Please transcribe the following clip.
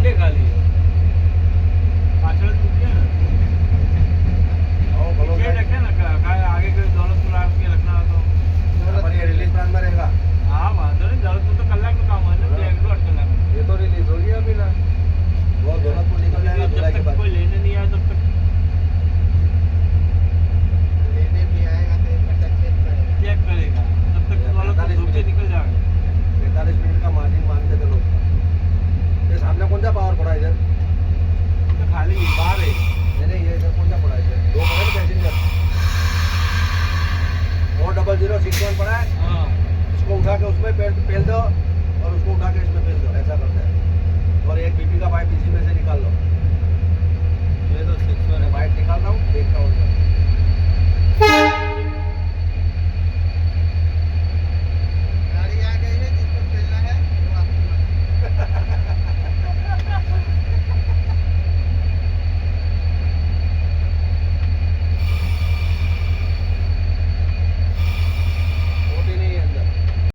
ले खाली पाछड़ दुखिए ना आओ बोलो पीछे रखे ना काय आगे के दौलतपुर आके रखना हो तो पर ये रिलीज प्लान में रहेगा हाँ वांधो नहीं दौलतपुर तो कलाक નું કામ હોય ને 1.5 કલાક ये तो रिलीज हो गया अभी ना वो दौलतपुर निकल जाएगा जब जुलाई के तक बाद कोई लेने नहीं आया तब तक लेने भी आएगा तो पता चेक करेगा चेक करेगा तब तक दौलतपुर धूप से निकल जाएगा 45 मिनट का मार्जिन मान के चलो ये सामने कौन सा पावर पड़ा इधर तो खाली बाहर है नहीं ये इधर कौन सा पड़ा है इधर दो पड़े पैसेंजर 4006 पड़ा है हाँ इसको उठा के उसमें पेल दो और उसको उठा के इसमें पेल दो ऐसा करते हैं